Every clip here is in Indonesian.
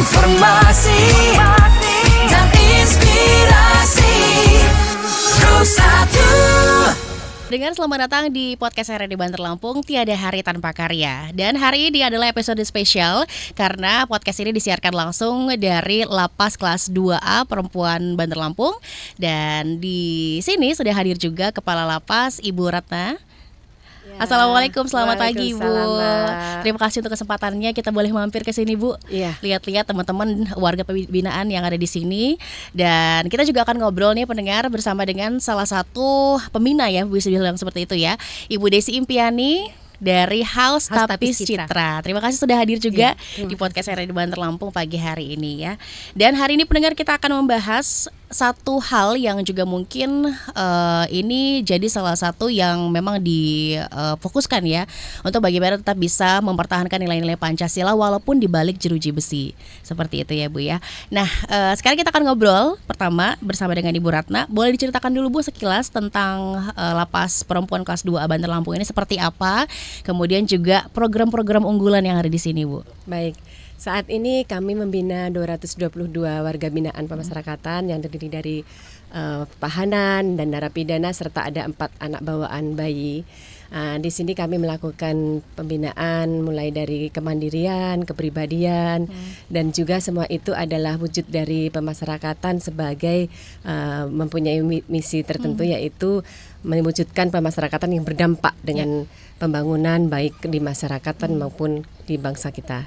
Informasi dan inspirasi Rosatu. Dengan selamat datang di podcast RRD Banter Lampung, Tiada Hari Tanpa Karya. Dan hari ini adalah episode spesial karena podcast ini disiarkan langsung dari Lapas Kelas 2A Perempuan Banter Lampung. Dan di sini sudah hadir juga Kepala Lapas Ibu Ratna. Assalamualaikum, selamat pagi Bu. Terima kasih untuk kesempatannya, kita boleh mampir ke sini Bu. Lihat-lihat teman-teman warga pembinaan yang ada di sini. Dan kita juga akan ngobrol nih pendengar bersama dengan salah satu pembina ya, bisa bilang seperti itu ya, Ibu Desi Impiani dari House Tapis Citra. Terima kasih sudah hadir juga di podcast RRD Banter Lampung pagi hari ini ya. Dan hari ini pendengar kita akan membahas satu hal yang juga mungkin ini jadi salah satu yang memang difokuskan ya, untuk bagaimana tetap bisa mempertahankan nilai-nilai Pancasila walaupun dibalik jeruji besi. Seperti itu ya Bu ya. Nah sekarang kita akan ngobrol pertama bersama dengan Ibu Ratna. Boleh diceritakan dulu Bu sekilas tentang Lapas Perempuan Kelas 2A Banter Lampung ini seperti apa, kemudian juga program-program unggulan yang ada di sini Bu. Baik, saat ini kami membina 222 warga binaan pemasyarakatan yang terdiri dari tahanan dan narapidana serta ada 4 anak bawaan bayi. Di sini kami melakukan pembinaan mulai dari kemandirian, kepribadian, dan juga semua itu adalah wujud dari pemasyarakatan sebagai mempunyai misi tertentu, yaitu mewujudkan pemasyarakatan yang berdampak dengan pembangunan baik di masyarakat maupun di bangsa kita.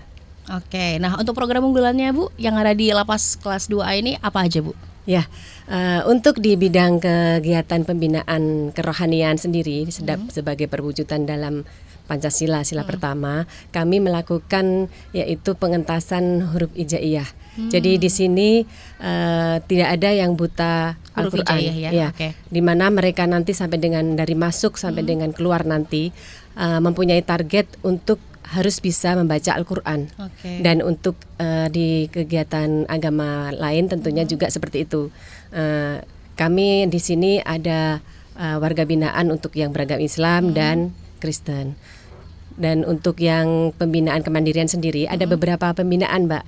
Oke, nah untuk program unggulannya Bu yang ada di Lapas Kelas 2A ini apa aja Bu? Ya, untuk di bidang kegiatan pembinaan kerohanian sendiri sebagai perwujudan dalam Pancasila sila pertama, kami melakukan yaitu pengentasan huruf hijaiyah. Jadi di sini tidak ada yang buta Al-Qur'an ya. Di mana mereka nanti sampai dengan dari masuk sampai dengan keluar nanti mempunyai target untuk harus bisa membaca Al-Qur'an. Dan untuk di kegiatan agama lain tentunya juga seperti itu. Kami di sini ada warga binaan untuk yang beragama Islam dan Kristen. Dan untuk yang pembinaan kemandirian sendiri ada beberapa pembinaan Mbak.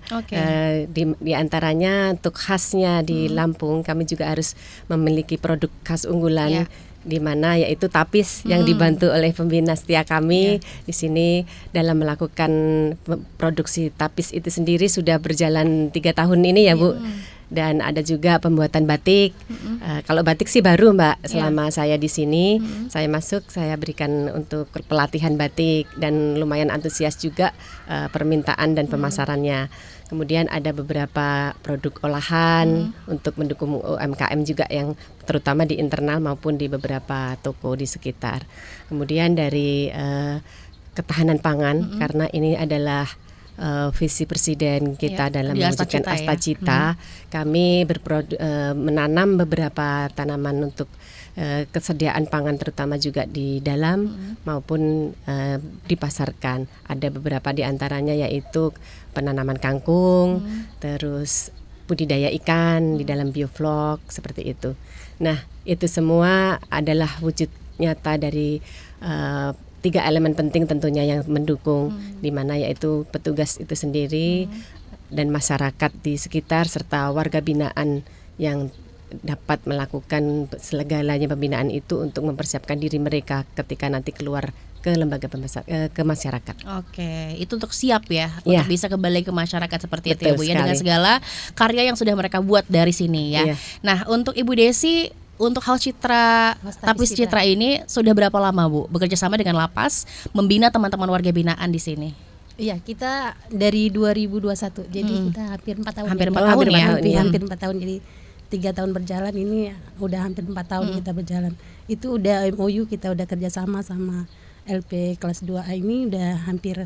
Di antaranya untuk khasnya di Lampung kami juga harus memiliki produk khas unggulan, di mana yaitu tapis yang dibantu oleh pembina setia kami di sini dalam melakukan produksi tapis itu sendiri sudah berjalan 3 tahun ini ya Bu. Dan ada juga pembuatan batik. Kalau batik sih baru Mbak, selama saya di sini saya masuk, saya berikan untuk pelatihan batik dan lumayan antusias juga permintaan dan pemasarannya. Kemudian ada beberapa produk olahan untuk mendukung UMKM juga yang terutama di internal maupun di beberapa toko di sekitar. Kemudian dari ketahanan pangan, karena ini adalah visi Presiden kita dalam mewujudkan Asta Cita, kami menanam beberapa tanaman untuk kesediaan pangan terutama juga di dalam maupun dipasarkan. Ada beberapa di antaranya yaitu penanaman kangkung, terus budidaya ikan di dalam bioflok seperti itu. Nah, itu semua adalah wujud nyata dari 3 elemen penting tentunya yang mendukung, di mana yaitu petugas itu sendiri dan masyarakat di sekitar serta warga binaan yang dapat melakukan segalanya pembinaan itu untuk mempersiapkan diri mereka ketika nanti keluar ke lembaga ke masyarakat. Oke, itu untuk siap ya untuk bisa kembali ke masyarakat seperti itu ya Bu ya, dengan segala karya yang sudah mereka buat dari sini ya. Nah, untuk Ibu Desi, untuk House Tapis Citra ini sudah berapa lama Bu bekerja sama dengan Lapas membina teman-teman warga binaan di sini? Iya, kita dari 2021. Jadi kita hampir 4 tahun. Hampir 4 tahun ya. Hampir 4 tahun. Jadi 3 tahun berjalan, ini udah hampir 4 tahun kita berjalan. Itu udah MOU, kita udah kerjasama sama LP kelas 2A ini udah hampir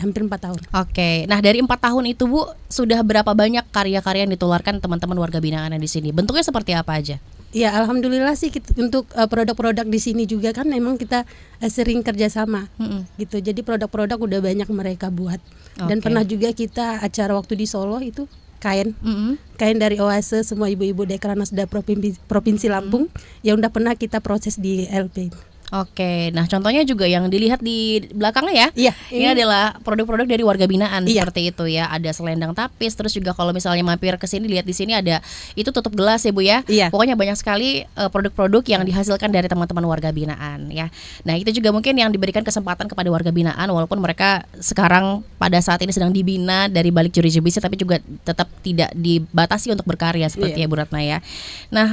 4 tahun. Oke, nah dari 4 tahun itu Bu, sudah berapa banyak karya-karya yang ditularkan teman-teman warga binaan di sini? Bentuknya seperti apa aja? Ya alhamdulillah sih untuk produk-produk di sini juga kan memang kita sering kerjasama gitu. Jadi produk-produk udah banyak mereka buat. Dan pernah juga kita acara waktu di Solo itu kain dari Oase, semua ibu-ibu Dekranasda Provinsi Lampung yang udah pernah kita proses di LP. Oke, nah contohnya juga yang dilihat di belakangnya ya. Iya, Ini adalah produk-produk dari warga binaan Iya. seperti itu ya. Ada selendang tapis, terus juga kalau misalnya mampir ke sini lihat di sini ada itu tutup gelas ya Bu ya. Iya. Pokoknya banyak sekali produk-produk yang dihasilkan dari teman-teman warga binaan ya. Nah, itu juga mungkin yang diberikan kesempatan kepada warga binaan walaupun mereka sekarang pada saat ini sedang dibina dari balik jeruji besi tapi juga tetap tidak dibatasi untuk berkarya seperti Iya. ya Bu Ratna ya. Nah,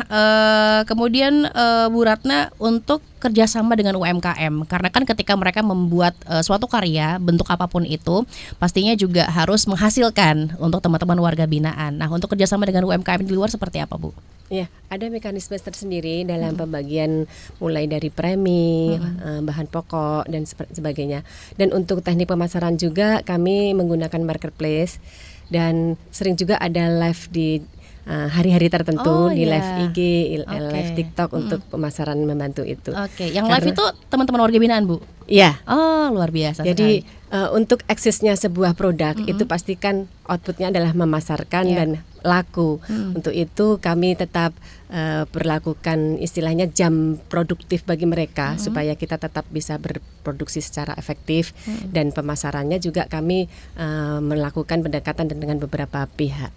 kemudian Bu Ratna untuk kerjasama dengan UMKM karena kan ketika mereka membuat suatu karya bentuk apapun itu pastinya juga harus menghasilkan untuk teman-teman warga binaan. Nah, untuk kerjasama dengan UMKM di luar seperti apa Bu? Ya, ada mekanisme tersendiri dalam pembagian mulai dari premi, bahan pokok dan sebagainya. Dan untuk teknik pemasaran juga kami menggunakan marketplace dan sering juga ada live di hari-hari tertentu di iya. live IG, live TikTok untuk pemasaran membantu itu. Oke, yang live itu teman-teman warga binaan Bu? Iya. Oh, luar biasa Jadi sekali. untuk eksisnya sebuah produk itu pastikan outputnya adalah memasarkan dan laku. Untuk itu kami tetap berlakukan istilahnya jam produktif bagi mereka supaya kita tetap bisa berproduksi secara efektif dan pemasarannya juga kami melakukan pendekatan dengan beberapa pihak.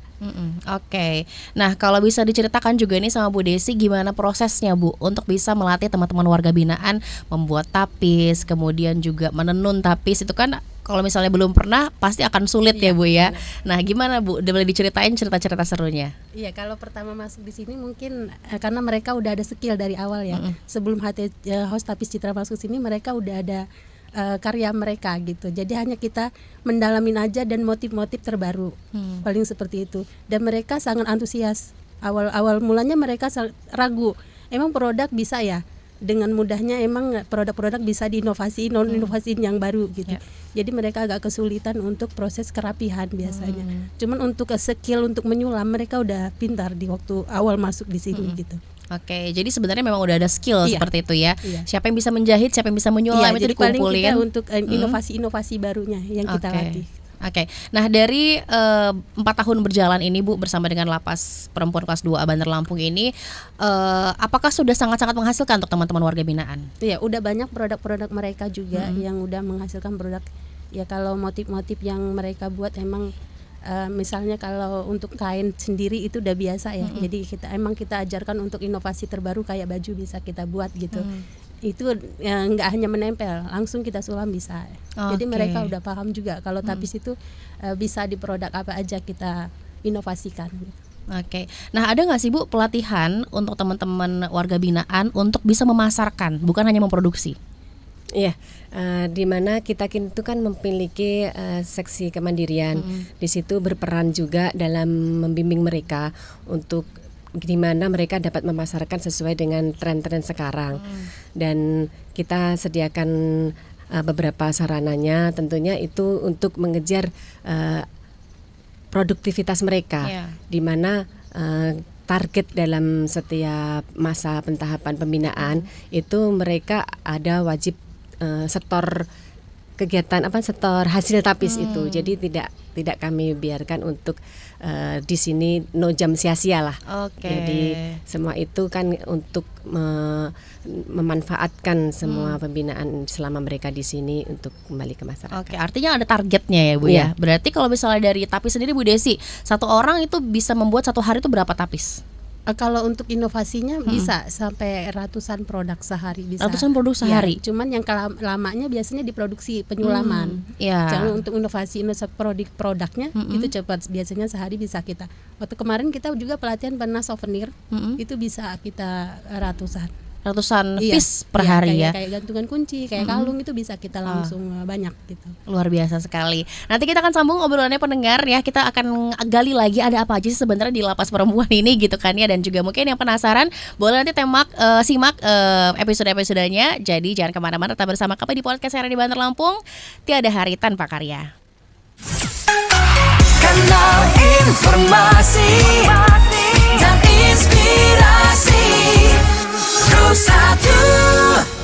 Oke. Nah, kalau bisa diceritakan juga nih sama Bu Desi gimana prosesnya Bu untuk bisa melatih teman-teman warga binaan membuat tapis, kemudian juga menenun tapis itu kan kalau misalnya belum pernah pasti akan sulit ya Bu ya. Nah, gimana Bu? Udah boleh diceritain cerita-cerita serunya? Iya, kalau pertama masuk di sini mungkin karena mereka udah ada skill dari awal ya. Sebelum House Tapis Citra masuk sini mereka udah ada karya mereka gitu. Jadi hanya kita mendalamin aja dan motif-motif terbaru. Paling seperti itu. Dan mereka sangat antusias. Awal mulanya mereka ragu. Emang produk bisa ya? Dengan mudahnya emang produk-produk bisa inovasiin yang baru gitu. Jadi mereka agak kesulitan untuk proses kerapihan biasanya. Cuman untuk skill untuk menyulam mereka udah pintar di waktu awal masuk di sini gitu. Oke, jadi sebenarnya memang udah ada skill Iya. seperti itu ya. Iya. Siapa yang bisa menjahit, siapa yang bisa menyulam itu jadi paling dikumpulin. kita untuk inovasi-inovasi barunya yang kita latih. Oke. Nah, dari 4 tahun berjalan ini Bu bersama dengan Lapas Perempuan Kelas 2A Bandar Lampung ini apakah sudah sangat-sangat menghasilkan untuk teman-teman warga binaan? Iya, udah banyak produk-produk mereka juga yang udah menghasilkan produk. Ya kalau motif-motif yang mereka buat emang misalnya kalau untuk kain sendiri itu udah biasa ya. Jadi kita ajarkan untuk inovasi terbaru kayak baju bisa kita buat gitu. Itu nggak hanya menempel, langsung kita sulam bisa. Jadi mereka udah paham juga kalau tapis itu bisa di produk apa aja kita inovasikan. Oke. Nah, ada nggak sih Bu pelatihan untuk teman-teman warga binaan untuk bisa memasarkan, bukan hanya memproduksi? Iya, di mana kita itu kan memiliki seksi kemandirian. Di situ berperan juga dalam membimbing mereka untuk di mana mereka dapat memasarkan sesuai dengan tren-tren sekarang. Dan kita sediakan beberapa sarananya, tentunya itu untuk mengejar produktivitas mereka, di mana target dalam setiap masa pentahapan pembinaan itu mereka ada wajib setor kegiatan setor hasil tapis itu. Jadi tidak kami biarkan untuk di sini no jam sia-sia lah. Jadi semua itu kan untuk memanfaatkan semua pembinaan selama mereka di sini untuk kembali ke masyarakat. Oke, artinya ada targetnya ya Bu ya. Berarti kalau misalnya dari tapis sendiri Bu Desi, satu orang itu bisa membuat satu hari itu berapa tapis? Kalau untuk inovasinya bisa sampai ratusan produk sehari bisa. Ratusan produk sehari. Ya, cuman yang lamanya biasanya diproduksi penyulaman. Jangan untuk inovasi produknya itu cepat. Biasanya sehari bisa kita. Waktu kemarin kita juga pelatihan pernah souvenir, itu bisa kita ratusan piece per hari ya. Kayak gantungan kunci, kayak kalung itu bisa kita langsung banyak gitu. Luar biasa sekali. Nanti kita akan sambung obrolannya pendengar ya. Kita akan gali lagi ada apa aja sih sebenarnya di Lapas Perempuan ini gitu kan ya. Dan juga mungkin yang penasaran boleh nanti simak episode-episodenya. Jadi jangan kemana-mana, tetap bersama kami di podcast RRD Bandar Lampung. Tiada hari tanpa karya. Kanal informasi dan inspirasi Pro 1